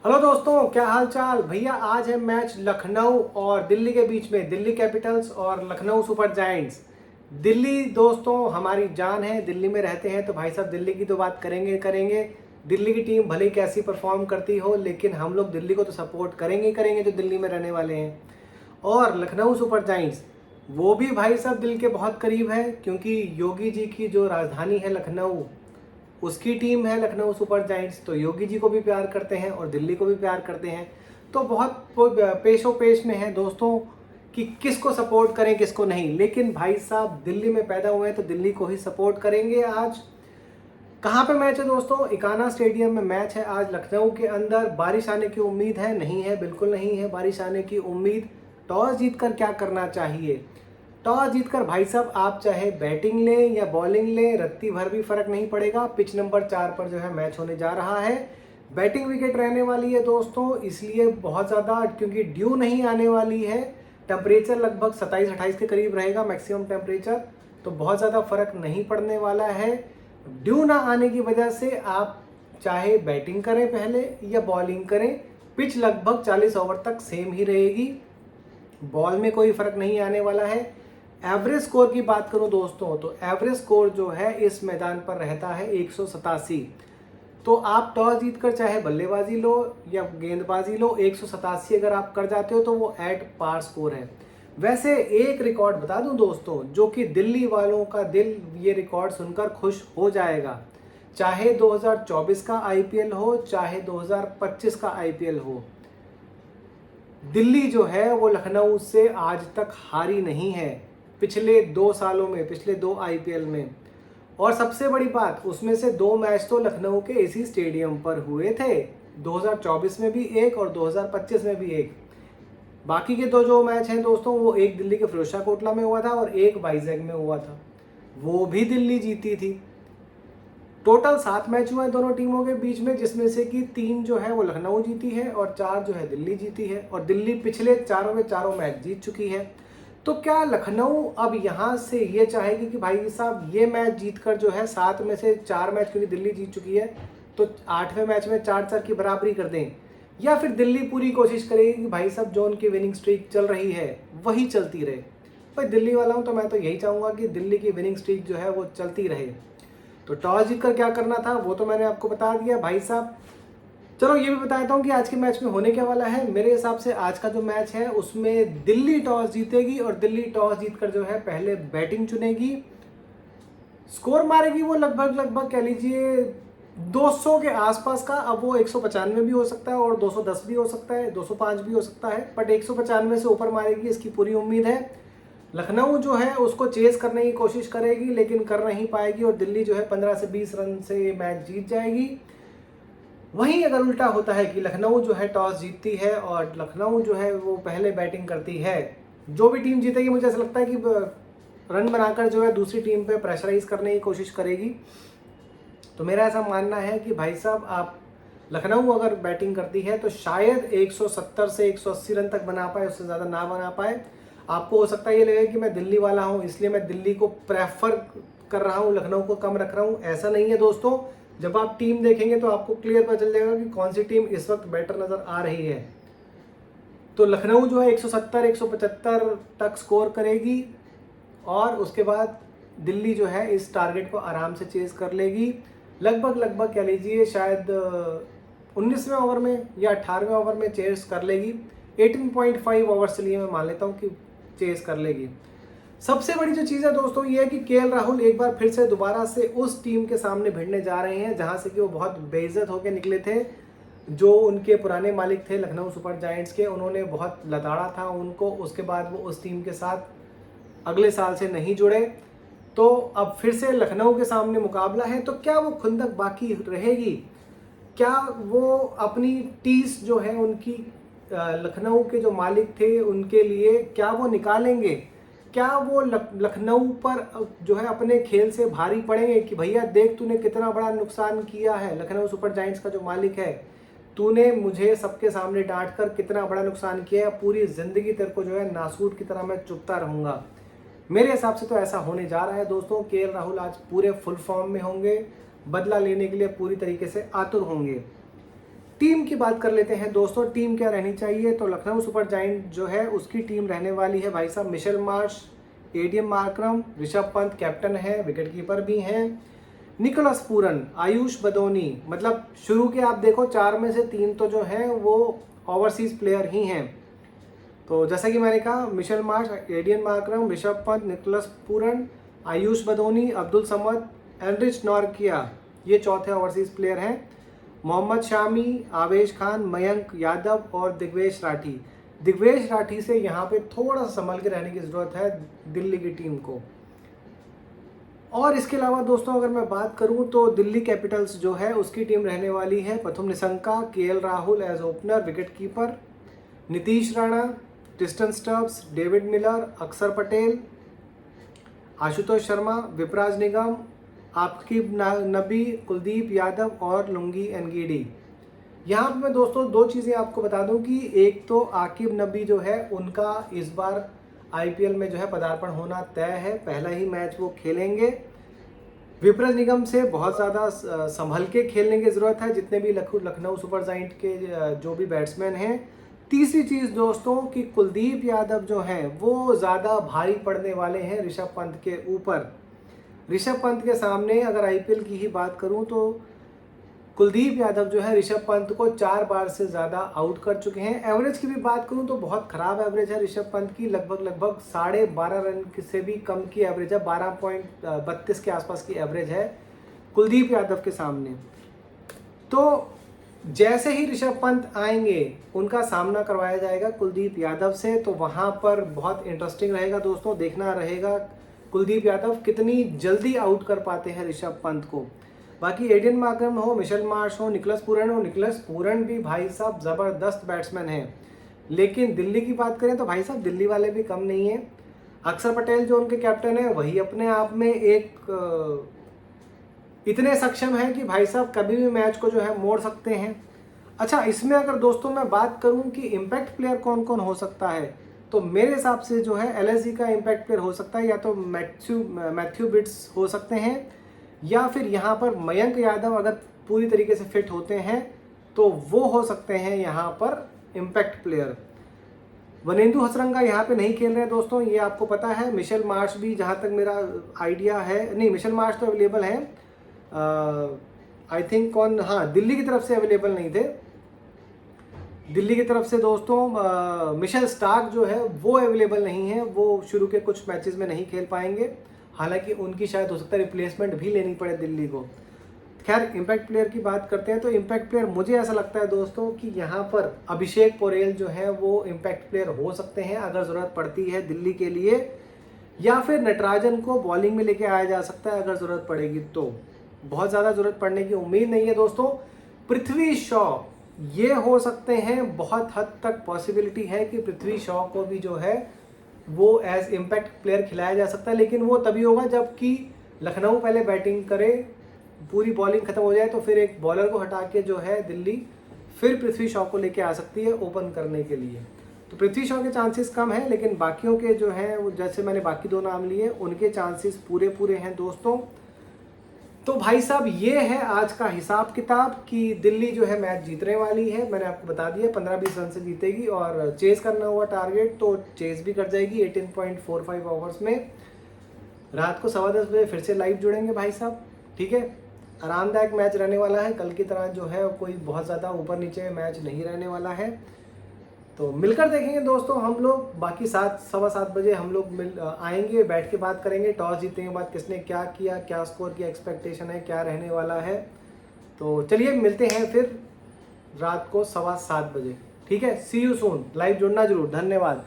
Hello दोस्तों, क्या हाल चाल भैया। आज है मैच लखनऊ और दिल्ली के बीच में, दिल्ली कैपिटल्स और लखनऊ सुपर जायंट्स। दिल्ली दोस्तों हमारी जान है, दिल्ली में रहते हैं तो भाई साहब दिल्ली की तो बात करेंगे करेंगे। दिल्ली की टीम भले ही कैसी परफॉर्म करती हो, लेकिन हम लोग दिल्ली को तो सपोर्ट करेंगे ही करेंगे जो दिल्ली में रहने वाले हैं। और लखनऊ सुपर जायंट्स वो भी भाई साहब दिल के बहुत करीब है, क्योंकि योगी जी की जो राजधानी है लखनऊ, उसकी टीम है लखनऊ सुपर जायंट्स। तो योगी जी को भी प्यार करते हैं और दिल्ली को भी प्यार करते हैं। तो बहुत पेशो पेश में है दोस्तों कि किसको सपोर्ट करें किसको नहीं। लेकिन भाई साहब दिल्ली में पैदा हुए हैं तो दिल्ली को ही सपोर्ट करेंगे। आज कहाँ पे मैच है दोस्तों? इकाना स्टेडियम में मैच है आज लखनऊ के अंदर। बारिश आने की उम्मीद है? नहीं है, बिल्कुल नहीं है बारिश आने की उम्मीद। टॉस जीतकर क्या करना चाहिए? टॉस जीतकर भाई साहब आप चाहे बैटिंग लें या बॉलिंग लें, रत्ती भर भी फर्क नहीं पड़ेगा। पिच नंबर 4 पर जो है मैच होने जा रहा है। बैटिंग विकेट रहने वाली है दोस्तों, इसलिए बहुत ज़्यादा, क्योंकि ड्यू नहीं आने वाली है। टेम्परेचर लगभग 27-28 के करीब रहेगा मैक्सिमम टेम्परेचर, तो बहुत ज़्यादा फर्क नहीं पड़ने वाला है। ड्यू ना आने की वजह से आप चाहे बैटिंग करें पहले या बॉलिंग करें, पिच लगभग 40 ओवर तक सेम ही रहेगी। बॉल में कोई फर्क नहीं आने वाला है। एवरेज स्कोर की बात करूं दोस्तों, तो एवरेज स्कोर जो है इस मैदान पर रहता है 187। तो आप टॉस जीतकर चाहे बल्लेबाजी लो या गेंदबाजी लो, 187 अगर आप कर जाते हो तो वो एट पार स्कोर है। वैसे एक रिकॉर्ड बता दूं दोस्तों, जो कि दिल्ली वालों का दिल ये रिकॉर्ड सुनकर खुश हो जाएगा। चाहे 2024 का आईपीएल हो, चाहे 2025 का आईपीएल हो, दिल्ली जो है वो लखनऊ से आज तक हारी नहीं है पिछले 2 सालों में, पिछले 2 आईपीएल में। और सबसे बड़ी बात, उसमें से 2 मैच तो लखनऊ के इसी स्टेडियम पर हुए थे, 2024 में भी एक और 2025 में भी एक। बाकी के 2 जो मैच हैं दोस्तों, वो एक दिल्ली के फिरोजशाह कोटला में हुआ था और एक वाइजैग में हुआ था, वो भी दिल्ली जीती थी। टोटल 7 मैच हुए हैं दोनों टीमों के बीच में, जिसमें से कि 3 जो है वो लखनऊ जीती है और 4 जो है दिल्ली जीती है। और दिल्ली पिछले चारों में चारों मैच जीत चुकी है। तो क्या लखनऊ अब यहाँ से ये चाहेगी कि भाई साहब ये मैच जीतकर जो है 7 में से 4 मैच, क्योंकि दिल्ली जीत चुकी है, तो 8वें मैच में 4-4 की बराबरी कर दें? या फिर दिल्ली पूरी कोशिश करेगी कि भाई साहब जो उनकी विनिंग स्ट्रीक चल रही है वही चलती रहे? भाई दिल्ली वाला हूँ तो मैं तो यही चाहूँगा कि दिल्ली की विनिंग स्ट्रीक जो है वो चलती रहे। तो टॉस जीतकर क्या करना था वो तो मैंने आपको बता दिया भाई साहब। चलो ये भी बता देता हूँ कि आज के मैच में होने क्या वाला है। मेरे हिसाब से आज का जो मैच है उसमें दिल्ली टॉस जीतेगी और दिल्ली टॉस जीतकर जो है पहले बैटिंग चुनेगी। स्कोर मारेगी वो लगभग लगभग कह लीजिए 200 के आसपास का। अब वो 195 भी हो सकता है और 210 भी हो सकता है, 205 भी हो सकता है, बट 195 से ऊपर मारेगी इसकी पूरी उम्मीद है। लखनऊ जो है उसको चेस करने की कोशिश करेगी लेकिन कर नहीं पाएगी और दिल्ली जो है 15 से 20 रन से ये मैच जीत जाएगी। वहीं अगर उल्टा होता है कि लखनऊ जो है टॉस जीतती है और लखनऊ जो है वो पहले बैटिंग करती है, जो भी टीम जीतेगी मुझे ऐसा लगता है कि रन बनाकर जो है दूसरी टीम पे प्रेशराइज करने की कोशिश करेगी। तो मेरा ऐसा मानना है कि भाई साहब आप लखनऊ अगर बैटिंग करती है तो शायद 170 से 180 रन तक बना पाए, उससे ज़्यादा ना बना पाए। आपको हो सकता है ये लगे कि मैं दिल्ली वाला हूँ इसलिए मैं दिल्ली को प्रेफर कर रहा हूँ, लखनऊ को कम रख रहा हूँ। ऐसा नहीं है दोस्तों, जब आप टीम देखेंगे तो आपको क्लियर पता चल जाएगा कि कौन सी टीम इस वक्त बेटर नज़र आ रही है। तो लखनऊ जो है 170 175 तक स्कोर करेगी और उसके बाद दिल्ली जो है इस टारगेट को आराम से चेस कर लेगी। लगभग लगभग कह लीजिए शायद 19वें ओवर में या 18वें ओवर में चेस कर लेगी। 18.5 ओवर्स चलिए मैं मान लेता हूँ कि चेस कर लेगी। सबसे बड़ी जो चीज़ है दोस्तों ये है कि केएल राहुल एक बार फिर से दोबारा से उस टीम के सामने भिड़ने जा रहे हैं जहां से कि वो बहुत बेइज्जत होकर निकले थे। जो उनके पुराने मालिक थे लखनऊ सुपर जायंट्स के, उन्होंने बहुत लताड़ा था उनको, उसके बाद वो उस टीम के साथ अगले साल से नहीं जुड़े। तो अब फिर से लखनऊ के सामने मुकाबला है, तो क्या वो खुंदक बाकी रहेगी? क्या वो अपनी टीस जो है उनकी लखनऊ के जो मालिक थे उनके लिए क्या वो निकालेंगे? क्या वो लखनऊ पर जो है अपने खेल से भारी पड़ेंगे कि भैया देख तूने कितना बड़ा नुकसान किया है, लखनऊ सुपर जायंट्स का जो मालिक है, तूने मुझे सबके सामने डांट कर कितना बड़ा नुकसान किया है, पूरी जिंदगी तेरे को जो है नासूर की तरह मैं चुपता रहूँगा। मेरे हिसाब से तो ऐसा होने जा रहा है दोस्तों। केएल राहुल आज पूरे फुल फॉर्म में होंगे, बदला लेने के लिए पूरी तरीके से आतुर होंगे। टीम की बात कर लेते हैं दोस्तों, टीम क्या रहनी चाहिए। तो लखनऊ सुपर जायंट जो है उसकी टीम रहने वाली है भाई साहब Michel Marsh, Aiden Markram, Rishabh Pant captain है, विकेट कीपर भी हैं, निकोलस पूरन, आयुष बदोनी, मतलब शुरू के आप देखो 4 में से 3 तो जो हैं वो ओवरसीज प्लेयर ही हैं। तो जैसा कि मैंने कहा Mitchell Marsh, Aiden Markram, Rishabh Pant, Nicholas Pooran, Ayush Badoni, Abdul Samad, Anrich Nortje, ये चौथे ओवरसीज प्लेयर हैं। मोहम्मद शामी, आवेश खान, मयंक यादव और दिग्वेश राठी। दिग्वेश राठी से यहाँ पे थोड़ा सा संभल के रहने की ज़रूरत है दिल्ली की टीम को। और इसके अलावा दोस्तों अगर मैं बात करूँ तो दिल्ली कैपिटल्स जो है उसकी टीम रहने वाली है Pathum Nissanka, KL Rahul as opener, wicket keeper, Nitish Rana, Tristan Stubbs, David Miller, Axar Patel, Ashutosh Sharma, Vipraj निगम, आकिब नबी, कुलदीप यादव और लुंगी एनगीडी। यहाँ पर मैं दोस्तों 2 चीज़ें आपको बता दूं कि एक तो आकिब नबी जो है उनका इस बार आईपीएल में जो है पदार्पण होना तय है, पहला ही मैच वो खेलेंगे। विपराज निगम से बहुत ज़्यादा संभल के खेलने की ज़रूरत है, जितने भी लखनऊ सुपर जायंट के जो भी बैट्समैन हैं। तीसरी चीज़ दोस्तों कि कुलदीप यादव जो हैं वो ज़्यादा भारी पड़ने वाले हैं ऋषभ पंत के ऊपर। ऋषभ पंत के सामने अगर आईपीएल की ही बात करूं तो कुलदीप यादव जो है ऋषभ पंत को 4 बार से ज़्यादा आउट कर चुके हैं। एवरेज की भी बात करूं तो बहुत ख़राब एवरेज है ऋषभ पंत की, लगभग 12.5 रन से भी कम की एवरेज है, 12.32 के आसपास की एवरेज है कुलदीप यादव के सामने। तो जैसे ही ऋषभ पंत आएंगे उनका सामना करवाया जाएगा कुलदीप यादव से, तो वहाँ पर बहुत इंटरेस्टिंग रहेगा दोस्तों, देखना रहेगा कुलदीप यादव कितनी जल्दी आउट कर पाते हैं ऋषभ पंत को। बाकी एडीएम मार्करम हो, मिशेल मार्श हो, निकोलस पूरन भी भाई साहब ज़बरदस्त बैट्समैन हैं। लेकिन दिल्ली की बात करें तो भाई साहब दिल्ली वाले भी कम नहीं हैं। अक्षर पटेल जो उनके कैप्टन है वही अपने आप में एक इतने सक्षम है कि भाई साहब कभी भी मैच को जो है मोड़ सकते हैं। अच्छा, इसमें अगर दोस्तों मैं बात करूं कि इम्पैक्ट प्लेयर कौन कौन हो सकता है, तो मेरे हिसाब से जो है एलएसजी का इम्पैक्ट प्लेयर हो सकता है, या तो मैथ्यू बिट्स हो सकते हैं, या फिर यहाँ पर मयंक यादव अगर पूरी तरीके से फिट होते हैं तो वो हो सकते हैं यहाँ पर इम्पैक्ट प्लेयर। वनेंदु हसरंगा यहाँ पे नहीं खेल रहे हैं दोस्तों, ये आपको पता है। मिशेल मार्श भी जहाँ तक मेरा आइडिया है, नहीं मिशेल मार्श तो अवेलेबल है, आई थिंक कौन, हाँ दिल्ली की तरफ से अवेलेबल नहीं थे। दिल्ली की तरफ से दोस्तों मिशेल स्टार्क जो है वो अवेलेबल नहीं है, वो शुरू के कुछ मैचेस में नहीं खेल पाएंगे, हालांकि उनकी शायद हो सकता है रिप्लेसमेंट भी लेनी पड़े दिल्ली को। खैर इम्पैक्ट प्लेयर की बात करते हैं तो इम्पैक्ट प्लेयर मुझे ऐसा लगता है दोस्तों कि यहाँ पर अभिषेक पोरेल जो है वो इम्पैक्ट प्लेयर हो सकते हैं अगर ज़रूरत पड़ती है दिल्ली के लिए, या फिर नटराजन को बॉलिंग में लेके आया जा सकता है अगर ज़रूरत पड़ेगी तो। बहुत ज़्यादा ज़रूरत पड़ने की उम्मीद नहीं है दोस्तों। पृथ्वी शॉ ये हो सकते हैं, बहुत हद तक पॉसिबिलिटी है कि पृथ्वी शॉ को भी जो है वो एज इम्पैक्ट प्लेयर खिलाया जा सकता है, लेकिन वो तभी होगा जबकि लखनऊ पहले बैटिंग करे, पूरी बॉलिंग खत्म हो जाए, तो फिर एक बॉलर को हटा के जो है दिल्ली फिर पृथ्वी शॉ को लेके आ सकती है ओपन करने के लिए। तो पृथ्वी शॉ के चांसेस कम हैं, लेकिन बाकियों के जो हैं, जैसे मैंने बाकी 2 नाम लिए, उनके चांसेस पूरे हैं दोस्तों। तो भाई साहब ये है आज का हिसाब किताब कि दिल्ली जो है मैच जीतने वाली है। मैंने आपको बता दिया 15-20 रन से जीतेगी, और चेस करना हुआ टारगेट तो चेस भी कर जाएगी 18.45 ओवर्स में। रात को 10:15 बजे फिर से लाइव जुड़ेंगे भाई साहब, ठीक है। आरामदायक मैच रहने वाला है, कल की तरह जो है कोई बहुत ज़्यादा ऊपर नीचे मैच नहीं रहने वाला है। तो मिलकर देखेंगे दोस्तों हम लोग। बाकी 7-7:15 बजे हम लोग आएंगे, बैठ के बात करेंगे टॉस जीतने के बाद किसने क्या किया, क्या स्कोर की एक्सपेक्टेशन है, क्या रहने वाला है। तो चलिए मिलते हैं फिर रात को 7:15 बजे, ठीक है। सी यू सून, लाइव जुड़ना जरूर, धन्यवाद।